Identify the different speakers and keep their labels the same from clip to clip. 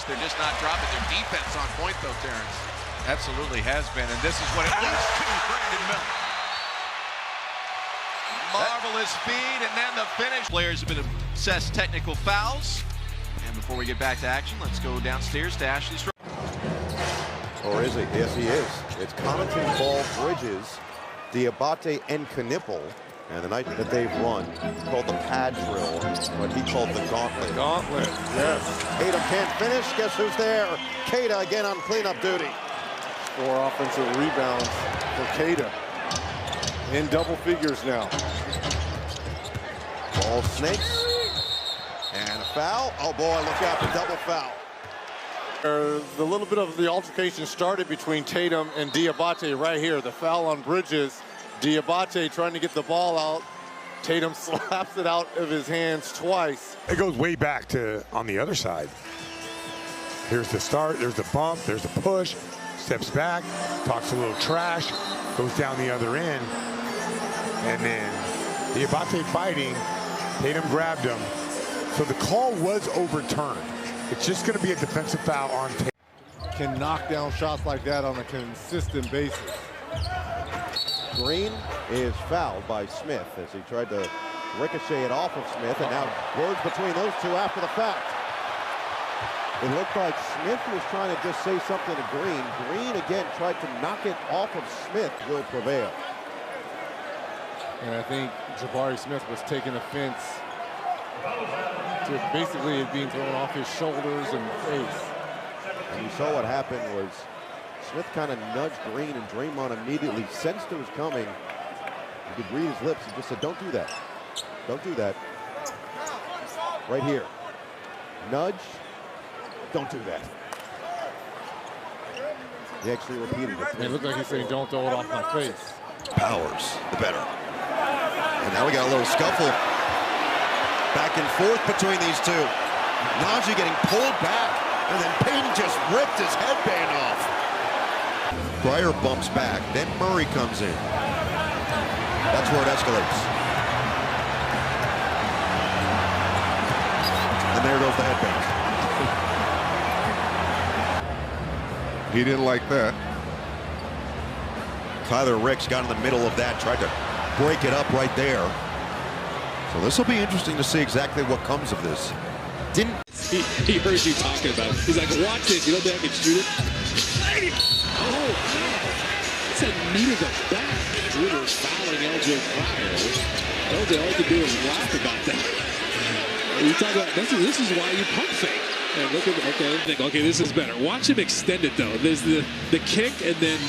Speaker 1: They're just not dropping their defense on point, though, Terrence.
Speaker 2: Absolutely has been, and this is what it leads to. Brandon Miller. Marvelous feed, and then the finish. Players have been assessed technical fouls. And before we get back to action, let's go downstairs to Ashley's.
Speaker 3: Or is he? Yes, he is. It's Connaughton, Ball, Bridges, Diabate, and Knipple. And the night that they've run, called the pad drill, what he called the gauntlet.
Speaker 4: Gauntlet, yes.
Speaker 3: Tatum can't finish. Guess who's there? Keita again on cleanup duty.
Speaker 4: 4 offensive rebounds for Keita. In double figures now.
Speaker 3: Ball snakes. And a foul. Oh boy, look out for double foul.
Speaker 4: The little bit of the altercation started between Tatum and Diabate right here. The foul on Bridges. Diabate trying to get the ball out. Tatum slaps it out of his hands twice.
Speaker 5: It goes way back to on the other side. Here's the start, there's the bump, there's the push, steps back, talks a little trash, goes down the other end, and then Diabate fighting, Tatum grabbed him. So the call was overturned. It's just going to be a defensive foul on Tatum.
Speaker 4: Can knock down shots like that on a consistent basis.
Speaker 3: Green is fouled by Smith as he tried to ricochet it off of Smith, and now words between those two after the fact. It looked like Smith was trying to just say something to Green. Green again tried to knock it off of Smith. Will prevail.
Speaker 4: And I think Jabari Smith was taking offense to basically it being thrown off his shoulders and face.
Speaker 3: And you saw what happened was Smith kind of nudged Green, and Draymond immediately sensed it was coming. You could read his lips and just said, don't do that. Don't do that. Right here. Nudge. Don't do that. He actually repeated it.
Speaker 4: It looked like he's saying, don't throw it off my face.
Speaker 3: Powers, the better. And now we got a little scuffle. Back and forth between these two. Najee getting pulled back, and then Payton just ripped his headband off. Breyer bumps back, then Murray comes in. That's where it escalates. And there goes the headband.
Speaker 6: He didn't like that.
Speaker 3: Tyler Ricks got in the middle of that, tried to break it up right there. So this will be interesting to see exactly what comes of this.
Speaker 7: He heard you talking about it. He's like, watch this. You don't think I can shoot it? Oh, wow. It's a knee to the back. Shooter's fouling LJ Pryor. LJ, all you can do is laugh about that. You talk about, this is why you pump fake. And look at, okay, this is better. Watch him extend it, though. There's the kick, and then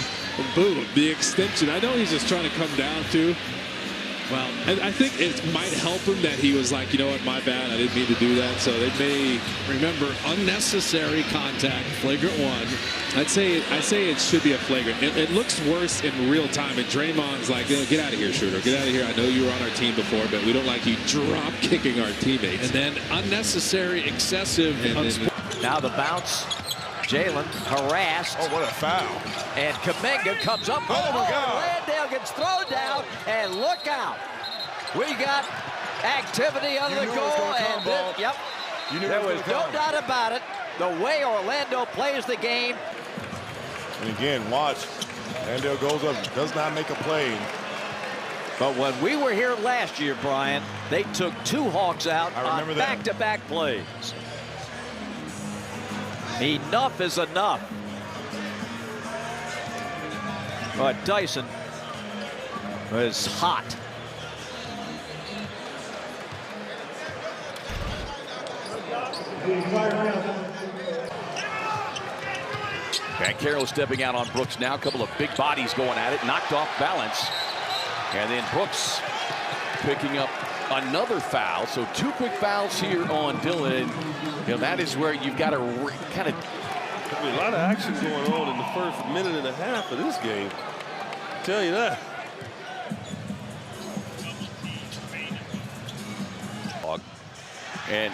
Speaker 7: boom, the extension. I know he's just trying to come down, too. Well, I think it might help him that he was like, you know what, my bad, I didn't mean to do that. So they may remember unnecessary contact, flagrant one. I say it should be a flagrant. It looks worse in real time. And Draymond's like, get out of here, shooter. Get out of here. I know you were on our team before, but we don't like you drop kicking our teammates. And then unnecessary, excessive.
Speaker 8: Now the bounce. Jalen harassed.
Speaker 5: Oh, what a foul.
Speaker 8: And Kuminga comes up.
Speaker 5: Oh, my God.
Speaker 8: Landale gets thrown down, and look out. We got activity on the goal. And then, yep, there was no doubt about it. The way Orlando plays the game.
Speaker 4: And again, watch. Orlando goes up, does not make a play.
Speaker 8: But when we were here last year, Brian, they took 2 Hawks out on back-to-back plays. Enough is enough. But Dyson was hot. Carroll stepping out on Brooks now. A couple of big bodies going at it. Knocked off balance. And then Brooks picking up another foul. So 2 quick fouls here on Dillon. You know, that is where you've got to kind of...
Speaker 9: A lot of action going on in the first minute and a half of this game. I'll tell you that.
Speaker 8: And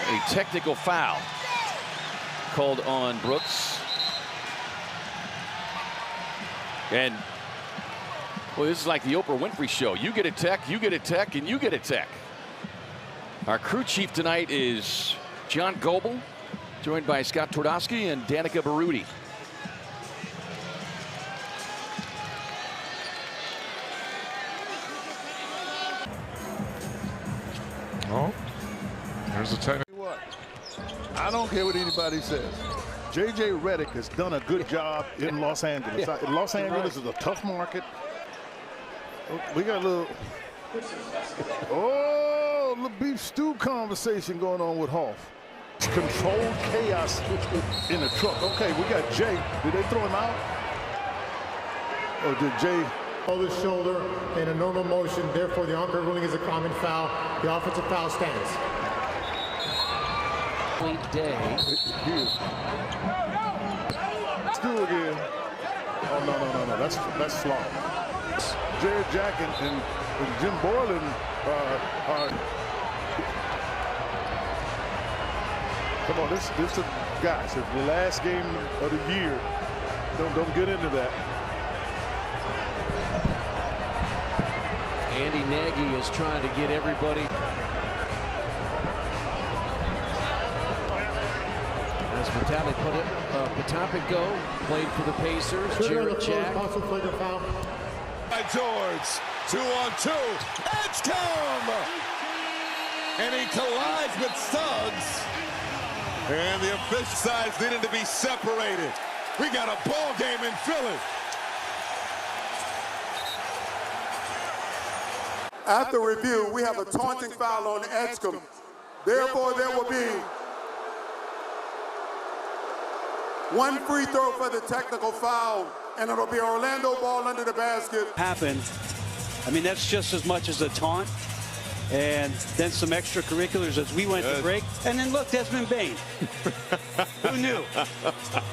Speaker 8: a technical foul called on Brooks. And, well, this is like the Oprah Winfrey Show. You get a tech, you get a tech, and you get a tech. Our crew chief tonight is John Goebel. Joined by Scott Twardowski and Danica Baruti.
Speaker 6: Oh, there's a technical.
Speaker 10: I don't care what anybody says. J.J. Redick has done a good job in Los Angeles.
Speaker 7: Yeah.
Speaker 10: Los Angeles is a tough market. We got a little beef stew conversation going on with Hoff. Controlled chaos in the truck. Okay, we got Jay. Did they throw him out? Or did Jay
Speaker 11: hold his shoulder in a normal motion? Therefore, the umpire ruling is a common foul. The offensive foul stands.
Speaker 7: Day.
Speaker 10: Let's do it again. Oh, no. That's slop. Jared Jack and Jim Boylan are. Come on, this is guys. It's the last game of the year. Don't get into that.
Speaker 7: Andy Nagy is trying to get everybody. As Vitali put it, Potapico played for the Pacers. Jared Jack.
Speaker 12: By George, 2-on-2. Edgecombe! And he collides with Suggs. And the official sides needed to be separated. We got a ball game in Philly.
Speaker 13: After review, we have a taunting foul on Edgecombe. Therefore, there will be one free throw for the technical foul, and it'll be Orlando ball under the basket.
Speaker 14: Happened. I mean, that's just as much as a taunt. And then some extracurriculars as we went to break. And then look, Desmond Bain. Who knew?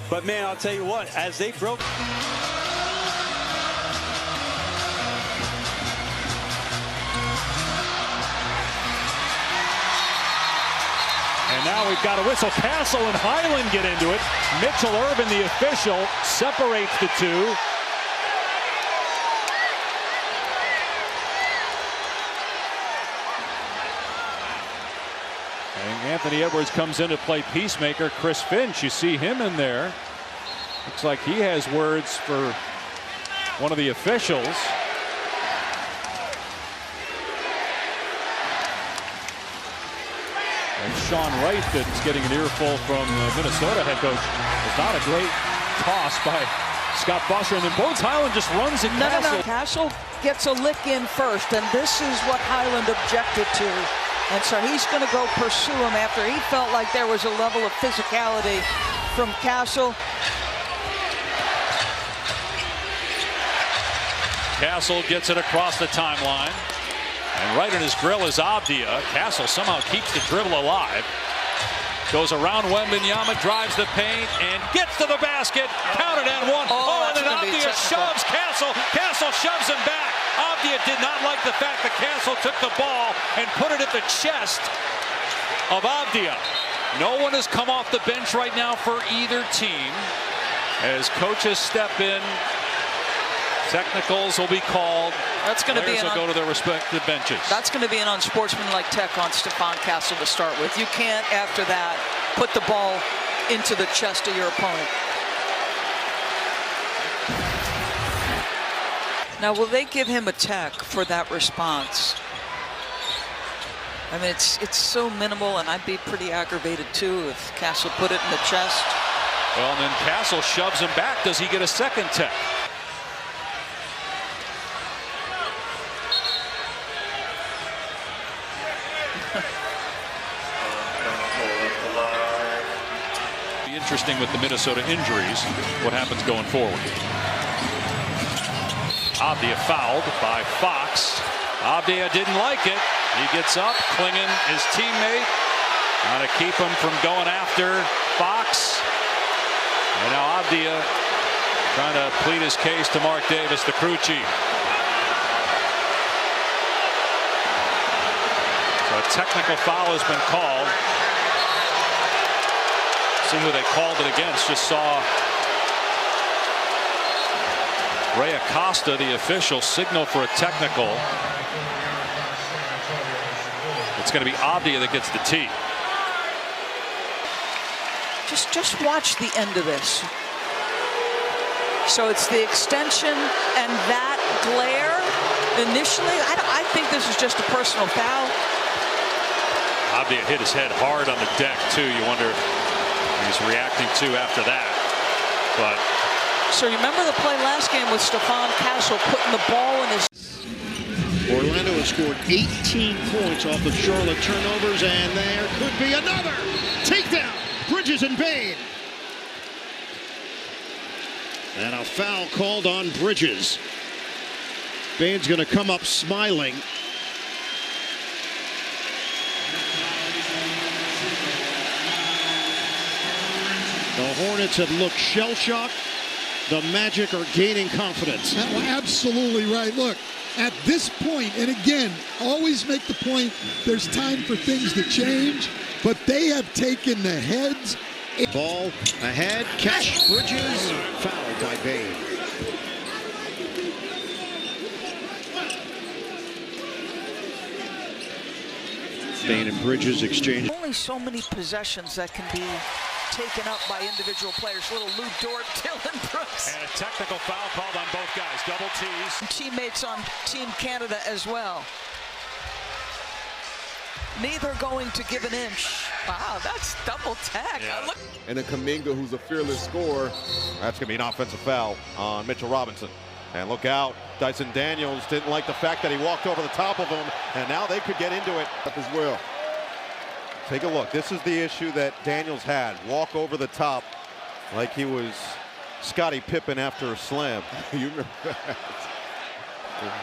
Speaker 14: But man, I'll tell you what, as they broke.
Speaker 15: And now we've got a whistle. Castle and Highland get into it. Mitchell Urban, the official, separates the two. And Anthony Edwards comes in to play peacemaker. Chris Finch, you see him in there. Looks like he has words for one of the officials. And Sean Wright, that's getting an earful from Minnesota head coach. It's not a great toss by Scott Foster. And then Bones Highland just runs at Castle.
Speaker 16: No. Castle gets a lick in first, and this is what Highland objected to. And so he's going to go pursue him after he felt like there was a level of physicality from Castle.
Speaker 15: Castle gets it across the timeline. And right in his grill is Avdia. Castle somehow keeps the dribble alive. Goes around Wembanyama, drives the paint, and gets to the basket. Counted and one. Oh, and then Avdia shoves Castle. Castle shoves him back. Avdia did not like the fact that Castle took the ball and put it at the chest of Avdia. No one has come off the bench right now for either team. As coaches step in, technicals will be called.
Speaker 16: That's going to be
Speaker 15: will go to their respective benches.
Speaker 16: That's going to be an unsportsmanlike tech on Stephon Castle to start with. You can't, after that, put the ball into the chest of your opponent. Now, will they give him a tech for that response? I mean, it's so minimal, and I'd be pretty aggravated too if Castle put it in the chest.
Speaker 15: Well, and then Castle shoves him back. Does he get a second tech? Be interesting with the Minnesota injuries, what happens going forward. Avdia fouled by Fox. Avdia didn't like it. He gets up, Klingon, his teammate, trying to keep him from going after Fox. And now Avdia trying to plead his case to Mark Davis, the crew chief. So a technical foul has been called. See who they called it against. Just saw Ray Acosta, the official, signal for a technical. It's going to be Avdia that gets the tee.
Speaker 16: Just watch the end of this. So it's the extension and that glare initially. I think this is just a personal foul.
Speaker 15: Abdia hit his head hard on the deck too. You wonder what he's reacting to after that. But
Speaker 16: so you remember the play last game with Stephon Castle putting the ball in his.
Speaker 17: Orlando has scored 18 points off of Charlotte turnovers, and there could be another takedown. Bridges and Bane. And a foul called on Bridges. Bane's going to come up smiling. The Hornets have looked shell-shocked. The Magic are gaining confidence.
Speaker 18: Absolutely right. Look, at this point, and again, always make the point, there's time for things to change, but they have taken the heads.
Speaker 17: Ball ahead, catch, Bridges, fouled by Bane. Bane and Bridges exchange.
Speaker 16: Only so many possessions that can be taken up by individual players. Little Lou Dort, Dylan Brooks.
Speaker 15: And a technical foul called on both guys. Double tees.
Speaker 16: Teammates on Team Canada as well. Neither going to give an inch. Wow, that's double tag.
Speaker 15: Yeah.
Speaker 4: And a Kuminga who's a fearless scorer.
Speaker 3: That's going to be an offensive foul on Mitchell Robinson. And look out, Dyson Daniels didn't like the fact that he walked over the top of him, and now they could get into it
Speaker 4: Up as well.
Speaker 3: Take a look. This is the issue that Daniels had. Walk over the top like he was Scottie Pippen after a slam.
Speaker 4: You remember that?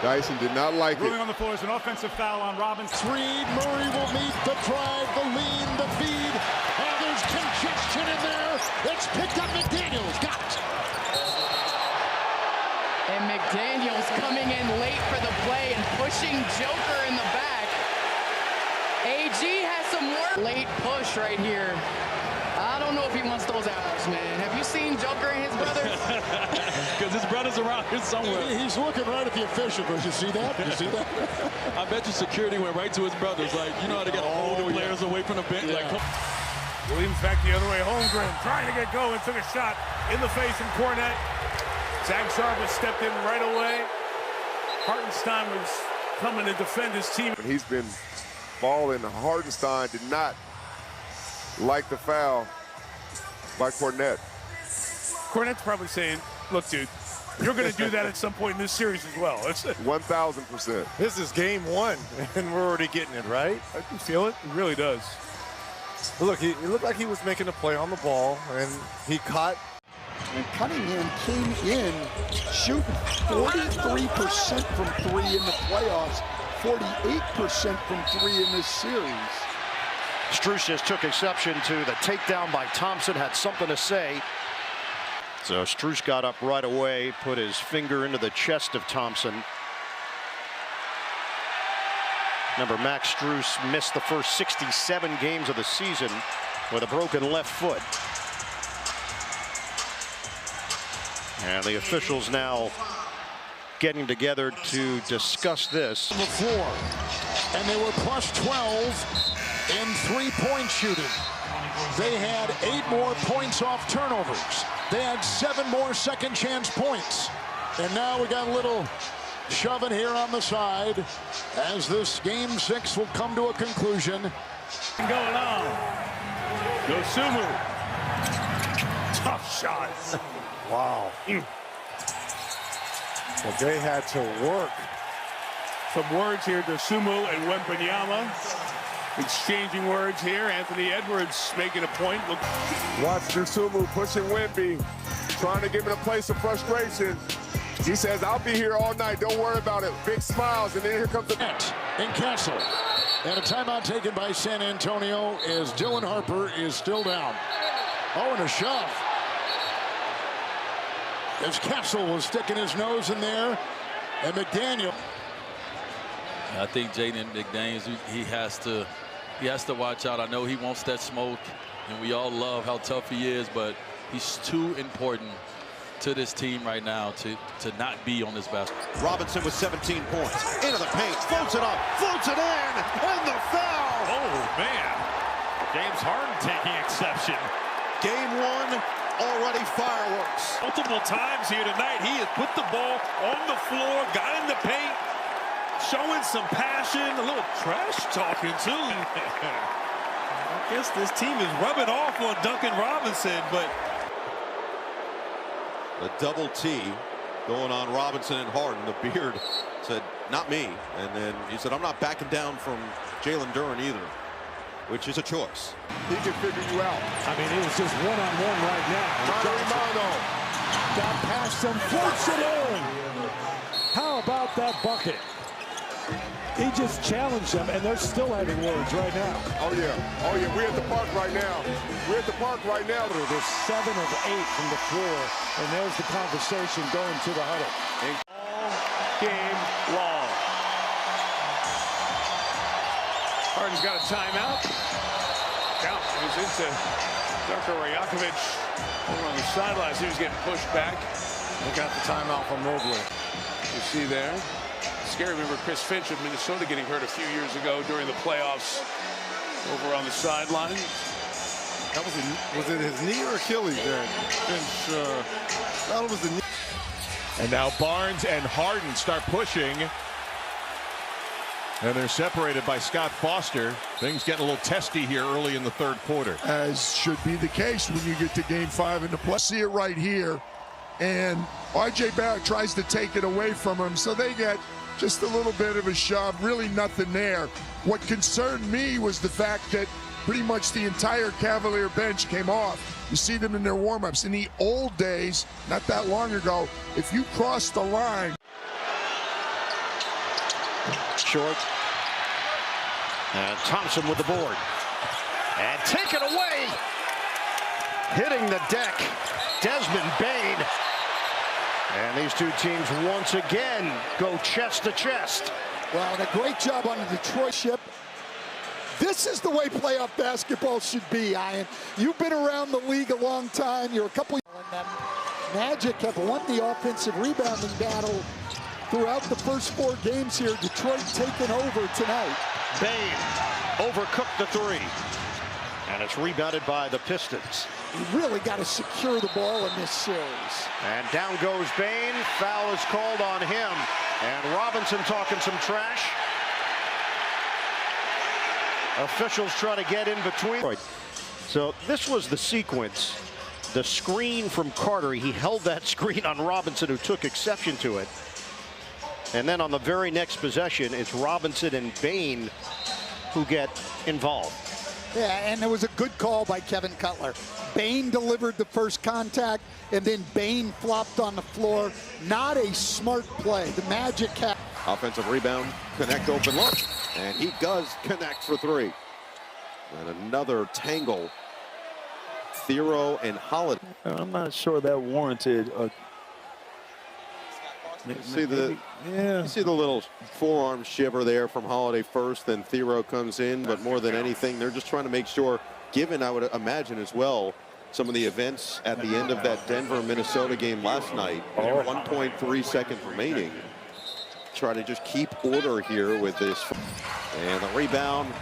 Speaker 4: Dyson did not like it.
Speaker 19: Ruling on the floor is an offensive foul on Robinson. Reed, Murray will meet the drive, the lean, the feed. Oh, there's congestion in there. It's picked up. McDaniels got it.
Speaker 20: And McDaniels coming in late for the play and pushing Joker in the back. AG has some work. Late push right here. I don't know if he wants those apples, man. Have you seen Joker and his brothers?
Speaker 19: Because his brother's around here somewhere. He's looking right at the official, but you see that? You see that? I bet you security went right to his brothers. Like, you know how to get all the players away from the bench? Yeah. Like, Williams back the other way. Holmgren trying to get going. Took a shot in the face in Cornet. Zach Jarvis stepped in right away. Hartenstein was coming to defend his team.
Speaker 4: He's been balling. Hartenstein did not like the foul by Cornet.
Speaker 19: Cornet's probably saying, look, dude, you're going to do that at some point in this series as well.
Speaker 4: 1,000%.
Speaker 21: This is game one, and we're already getting it, right?
Speaker 19: I can feel it. It really does.
Speaker 21: Look, it looked like he was making a play on the ball, and he caught.
Speaker 18: And Cunningham came in shooting 43% from three in the playoffs, 48% from three in this series.
Speaker 17: Strus just took exception to the takedown by Thompson, had something to say. So Strus got up right away, put his finger into the chest of Thompson. Remember, Max Strus missed the first 67 games of the season with a broken left foot. And the officials now getting together to discuss this.
Speaker 19: On the floor, and they were plus 12 in three-point shooting. They had 8 more points off turnovers. They had 7 more second chance points. And now we got a little shoving here on the side as this game 6 will come to a conclusion. Going on. Dosunmu. Tough shot.
Speaker 21: Wow. But they had to work.
Speaker 19: Some words here, Dosunmu and Wembanyama exchanging words here. Anthony Edwards making a point. Look.
Speaker 4: Watch Dosunmu pushing Wemby, trying to give him a place of frustration. He says, I'll be here all night. Don't worry about it. Big smiles, and then here comes the
Speaker 19: net in Castle. And a timeout taken by San Antonio as Dylan Harper is still down. Oh, and a shove. As Castle was sticking his nose in there, and McDaniel.
Speaker 22: I think Jaden McDaniels, he has to watch out. I know he wants that smoke, and we all love how tough he is, but he's too important to this team right now to not be on this basket.
Speaker 3: Robinson with 17 points. Into the paint, floats it up, floats it in, and the foul!
Speaker 15: Oh, man. James Harden taking exception.
Speaker 3: Game one, already fireworks.
Speaker 1: Multiple times here tonight, he has put the ball on the floor, got in the paint, showing some passion, a little trash talking too. I guess this team is rubbing off on Duncan Robinson, but
Speaker 3: the double T going on Robinson and Harden. The Beard said, not me. And then he said, I'm not backing down from Jalen Duren either, which is a choice.
Speaker 10: He can figure you out.
Speaker 19: I mean, it was just one-on-one right now. Got past him, floats it in. How about that bucket? He just challenged them, and they're still having words right now.
Speaker 10: Oh, yeah. We're at the park right now. They're
Speaker 19: 7 of 8 from the floor, and there's the conversation going to the huddle.
Speaker 1: all game long. Harden's got a timeout. Count is into Dr. Rajakovic over on the sidelines. He was getting pushed back.
Speaker 4: They got the timeout from Mobley.
Speaker 1: You see there. Scary. Remember Chris Finch of Minnesota getting hurt a few years ago during the playoffs over on the sideline.
Speaker 4: That was it his knee or Achilles there? Finch, thought it was the knee.
Speaker 2: And now Barnes and Harden start pushing. And they're separated by Scott Foster. Things getting a little testy here early in the third quarter.
Speaker 18: As should be the case when you get to game 5 in the play. See it right here. And R.J. Barrett tries to take it away from him. So they get just a little bit of a shove. Really nothing there. What concerned me was the fact that pretty much the entire Cavalier bench came off. You see them in their warm-ups. In the old days, not that long ago, if you crossed the line.
Speaker 17: Short. And Thompson with the board. And taken away. Hitting the deck. Desmond Bane. And these two teams once again go chest to chest.
Speaker 18: Well, and a great job on the Detroit ship. This is the way playoff basketball should be, Ian. You've been around the league a long time. You're a couple. Magic have won the offensive rebounding battle throughout the first 4 games here. Detroit taking over tonight.
Speaker 17: Bane overcooked the 3. And it's rebounded by the Pistons.
Speaker 18: You really got to secure the ball in this series.
Speaker 17: And down goes Bane. Foul is called on him. And Robinson talking some trash. Officials try to get in between. So this was the sequence. The screen from Carter. He held that screen on Robinson, who took exception to it. And then on the very next possession, it's Robinson and Bane who get involved.
Speaker 18: Yeah, and there was a good call by Kevin Cutler. Bane delivered the first contact, and then Bane flopped on the floor. Not a smart play. The Magic have.
Speaker 3: Offensive rebound, connect open look, and he does connect for 3. And another tangle. Thero and Holiday.
Speaker 23: I'm not sure that warranted a.
Speaker 3: You see the little forearm shiver there from Holiday first, then Thero comes in, but more than anything, they're just trying to make sure, given I would imagine as well, some of the events at the end of that Denver-Minnesota game last night, 1.3 seconds remaining, try to just keep order here with this. And the rebound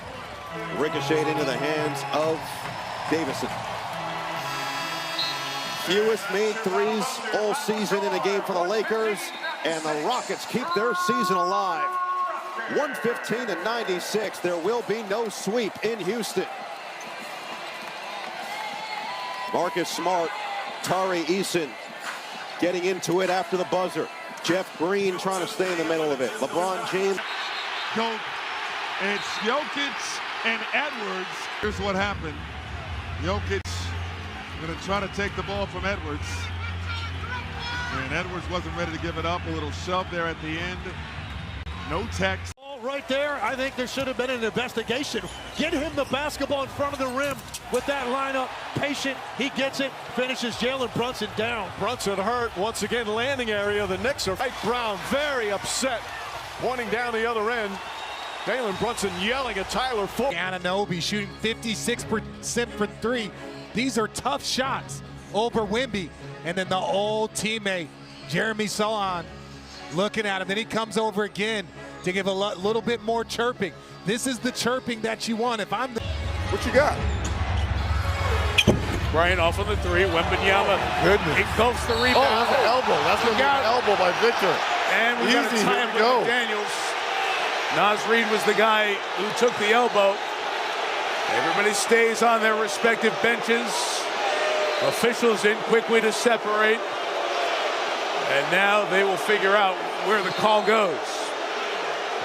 Speaker 3: ricocheted into the hands of Davison. Fewest made 3s all season in a game for the Lakers, and the Rockets keep their season alive. 115-96. There will be no sweep in Houston. Marcus Smart, Tari Eason getting into it after the buzzer. Jeff Green trying to stay in the middle of it. LeBron James.
Speaker 24: It's Jokic and Edwards. Here's what happened. Jokic going to try to take the ball from Edwards. And Edwards wasn't ready to give it up. A little shove there at the end. No text.
Speaker 19: Right there, I think there should have been an investigation. Get him the basketball in front of the rim with that lineup. Patient, he gets it, finishes Jalen Brunson down.
Speaker 2: Brunson hurt once again, landing area. The Knicks are right. Brown very upset, pointing down the other end. Jalen Brunson yelling at Tyler Fulton.
Speaker 25: Anunoby shooting 56% for 3. These are tough shots over Wemby. And then the old teammate, Jeremy Sohan, looking at him. Then he comes over again to give a little bit more chirping. This is the chirping that you want. If I'm the...
Speaker 10: What you got?
Speaker 1: Bryant off on the three. Wembanyama engulfs the rebound.
Speaker 4: Oh, that's an elbow. That's an elbow by Victor.
Speaker 1: And we got a
Speaker 4: Easy,
Speaker 1: time
Speaker 4: here we
Speaker 1: with
Speaker 4: go.
Speaker 1: Daniels. Nas Reed was the guy who took the elbow. Everybody stays on their respective benches. Officials in quickly to separate. And now they will figure out where the call goes.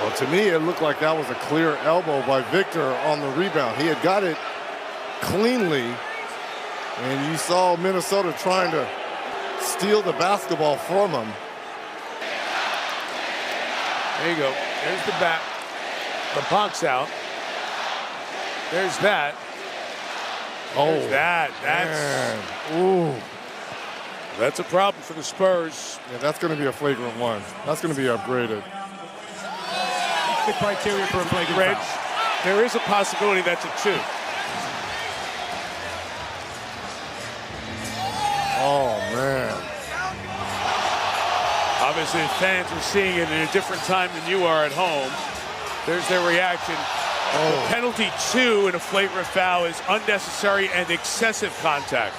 Speaker 4: Well, to me, it looked like that was a clear elbow by Victor on the rebound. He had got it cleanly, and you saw Minnesota trying to steal the basketball from him.
Speaker 1: There you go. There's the back. The box out. There's that. There's that. That's a problem for the Spurs.
Speaker 4: Yeah, that's going to be a flagrant one. That's going to be upgraded.
Speaker 5: The criteria for a flagrant foul.
Speaker 1: There is a possibility that's a 2.
Speaker 4: Oh, man.
Speaker 1: Obviously, the fans are seeing it in a different time than you are at home. There's their reaction. The penalty 2 in a flagrant foul is unnecessary and excessive contact.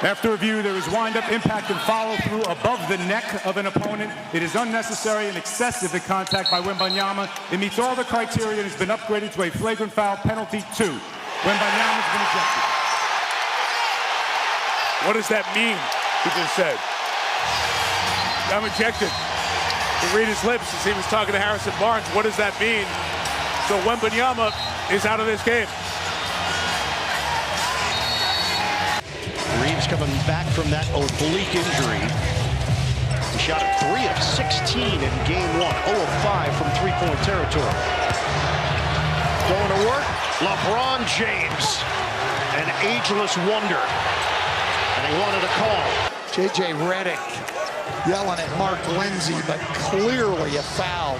Speaker 5: After review, there is wind-up, impact, and follow-through above the neck of an opponent. It is unnecessary and excessive the contact by Wembanyama. It meets all the criteria and has been upgraded to a flagrant foul penalty 2. Wembanyama's been ejected.
Speaker 1: What does that mean? He just said, I'm ejected. To read his lips as he was talking to Harrison Barnes. What does that mean? So Wembanyama is out of this game.
Speaker 17: Reeves coming back from that oblique injury. He shot at 3 of 16 in game 1, 0 of 5 from three-point territory. Going to work, LeBron James, an ageless wonder. And he wanted a call.
Speaker 19: J.J. Redick yelling at Mark Lindsay, but clearly a foul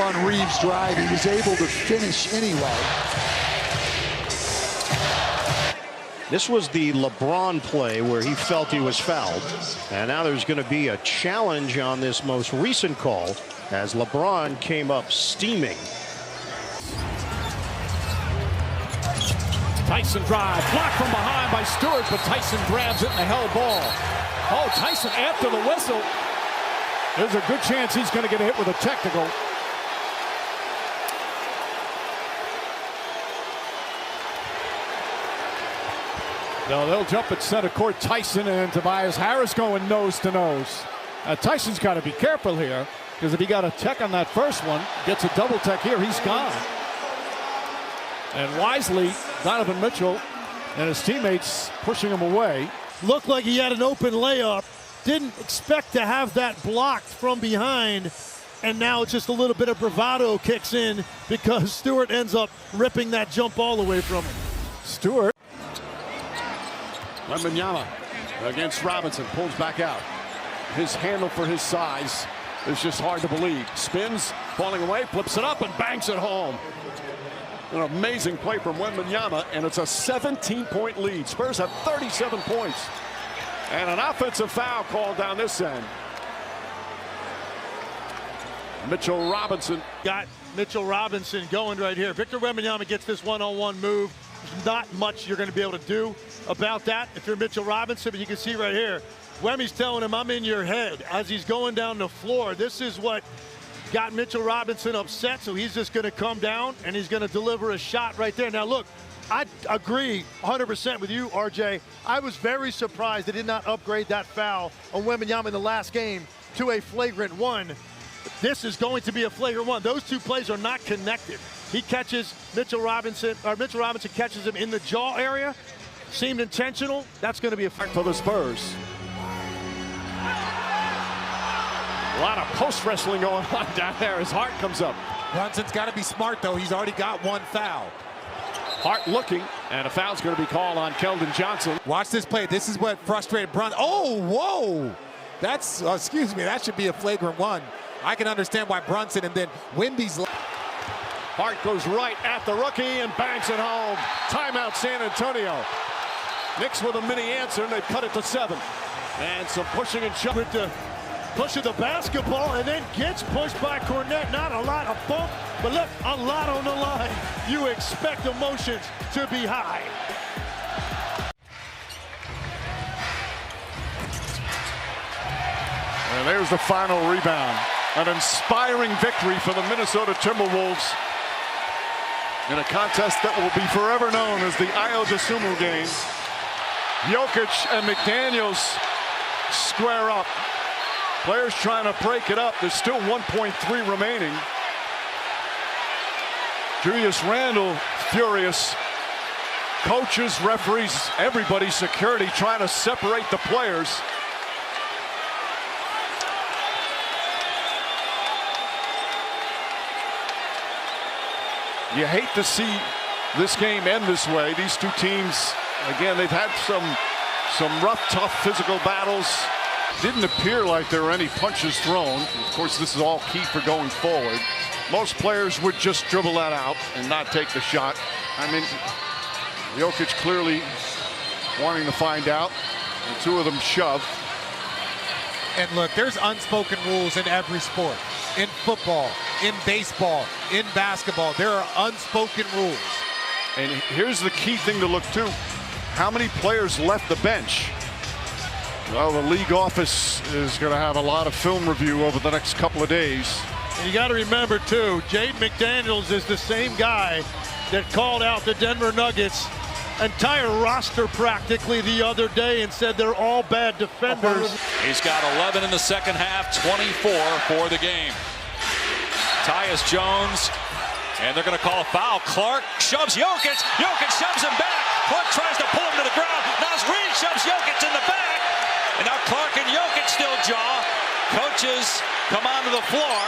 Speaker 19: on Reeves' drive. He was able to finish anyway.
Speaker 17: This was the LeBron play where he felt he was fouled. And now there's going to be a challenge on this most recent call as LeBron came up steaming.
Speaker 2: Tyson drive, blocked from behind by Stewart, but Tyson grabs it in the held ball. Oh, Tyson after the whistle. There's a good chance he's going to get hit with a technical. No, they'll jump at center court. Tyson and Tobias Harris going nose to nose. Tyson's got to be careful here, because if he got a tech on that first one, gets a double tech here, he's gone. And wisely, Donovan Mitchell and his teammates pushing him away.
Speaker 6: Looked like he had an open layup. Didn't expect to have that blocked from behind. And now it's just a little bit of bravado kicks in because Stewart ends up ripping that jump ball away from him.
Speaker 2: Stewart. Wembanyama against Robinson, pulls back out. His handle for his size is just hard to believe. Spins, falling away, flips it up and bangs it home. An amazing play from Wembanyama, and it's a 17-point lead. Spurs have 37 points. And an offensive foul called down this end. Mitchell Robinson.
Speaker 6: Got Mitchell Robinson going right here. Victor Wembanyama gets this one-on-one move. There's not much you're going to be able to do about that if you're Mitchell Robinson, but you can see right here, Wemmy's telling him, I'm in your head as he's going down the floor. This is what got Mitchell Robinson upset, so he's just going to come down and he's going to deliver a shot right there. Now, look, I agree 100% with you, RJ. I was very surprised they did not upgrade that foul on Wembanyama in the last game to a flagrant 1. This is going to be a flagrant 1. Those two plays are not connected. He catches Mitchell Robinson catches him in the jaw area. Seemed intentional. That's going to be a fact
Speaker 2: for the Spurs. A lot of post wrestling going on down there as Hart comes up.
Speaker 25: Brunson's got to be smart, though. He's already got one foul.
Speaker 2: Hart looking, and a foul's going to be called on Keldon Johnson.
Speaker 25: Watch this play. This is what frustrated Brunson. Oh, whoa! That's, excuse me, that should be a flagrant 1. I can understand why Brunson and then Wemby's.
Speaker 2: Hart goes right at the rookie and bangs it home. Timeout San Antonio. Knicks with a mini answer, and they cut it to 7. And some pushing and shoving.
Speaker 6: Pushing the basketball and then gets pushed by Cornette. Not a lot of bump, but look, a lot on the line. You expect emotions to be high.
Speaker 2: There's the final rebound. An inspiring victory for the Minnesota Timberwolves in a contest that will be forever known as the Ayo Dosunmu game. Jokic and McDaniels square up. Players trying to break it up. There's still 1.3 remaining. Julius Randle furious. Coaches, referees, everybody, security trying to separate the players. You hate to see this game end this way. These two teams, again, they've had some rough, tough physical battles. Didn't appear like there were any punches thrown. Of course, this is all key for going forward. Most players would just dribble that out and not take the shot. I mean, Jokic clearly wanting to find out. The two of them shove.
Speaker 25: And look, there's unspoken rules in every sport. In football, in baseball, in basketball, there are unspoken rules.
Speaker 2: And here's the key thing to look to. How many players left the bench? Well, the league office is going to have a lot of film review over the next couple of days.
Speaker 6: And you got to remember, too, Jaden McDaniels is the same guy that called out the Denver Nuggets entire roster practically the other day and said they're all bad defenders.
Speaker 15: He's got 11 in the second half, 24 for the game. Tyus Jones, and they're going to call a foul. Clark shoves Jokic. Jokic shoves him back. Clark tries to pull him to the ground. Naz Reid shoves Jokic in the back. And now Clark and Jokic still jaw. Coaches come onto the floor.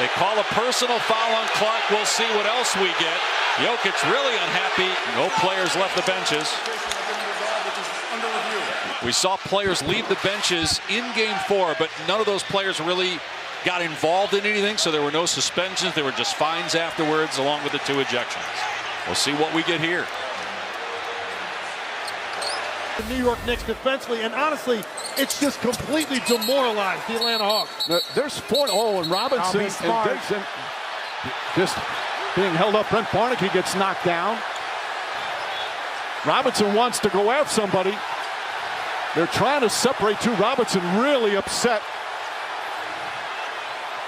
Speaker 15: They call a personal foul on Clark. We'll see what else we get. Jokic really unhappy. No players left the benches. We saw players leave the benches in Game 4, but none of those players really got involved in anything, so there were no suspensions. There were just fines afterwards, along with the 2 ejections. We'll see what we get here.
Speaker 6: The New York Knicks defensively, and honestly, it's just completely demoralized the Atlanta Hawks.
Speaker 2: There's 4. Oh, and Robinson and Dixon just being held up. Brent Barnaky gets knocked down. Robinson wants to go after somebody. They're trying to separate two. Robinson really upset.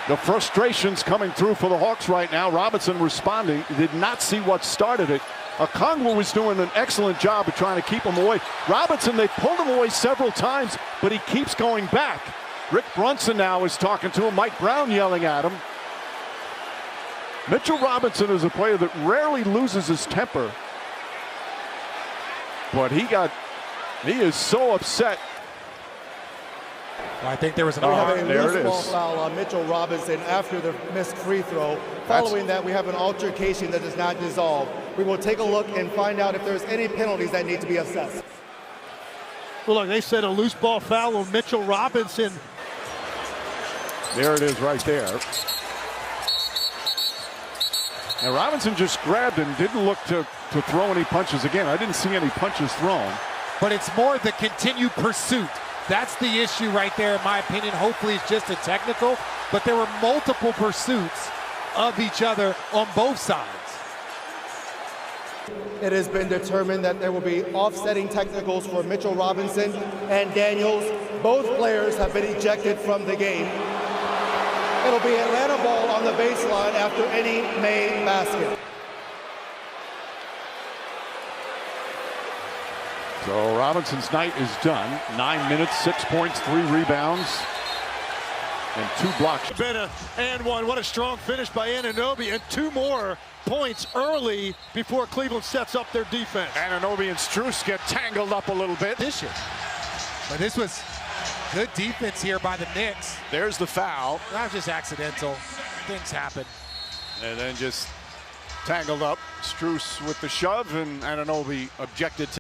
Speaker 2: The frustrations coming through for the Hawks right now. Robinson responding. He did not see what started it. Okongwu was doing an excellent job of trying to keep him away. Robinson, they pulled him away several times, but he keeps going back. Rick Brunson now is talking to him. Mike Brown yelling at him. Mitchell Robinson is a player that rarely loses his temper. But he is so upset.
Speaker 25: I think there was an
Speaker 7: we have a loose ball foul on Mitchell Robinson after the missed free throw. Following that, we have an altercation that does not dissolve. We will take a look and find out if there's any penalties that need to be assessed.
Speaker 6: Well, look, they said a loose ball foul on Mitchell Robinson.
Speaker 2: There it is right there. And Robinson just grabbed and didn't look to throw any punches again. I didn't see any punches thrown.
Speaker 25: But it's more the continued pursuit. That's the issue right there, in my opinion. Hopefully it's just a technical, but there were multiple pursuits of each other on both sides.
Speaker 7: It has been determined that there will be offsetting technicals for Mitchell Robinson and Daniels. Both players have been ejected from the game. It'll be Atlanta ball on the baseline after any made basket.
Speaker 2: So Robinson's night is done. 9 minutes, 6 points, 3 rebounds, and 2 blocks.
Speaker 6: Been and one. What a strong finish by Anunoby, and 2 more points early before Cleveland sets up their defense.
Speaker 2: Anunoby and Strus get tangled up a little bit.
Speaker 25: But this was good defense here by the Knicks.
Speaker 2: There's the foul.
Speaker 25: That was just accidental. Things happen.
Speaker 2: And then just tangled up. Strus with the shove, and Anunoby objected to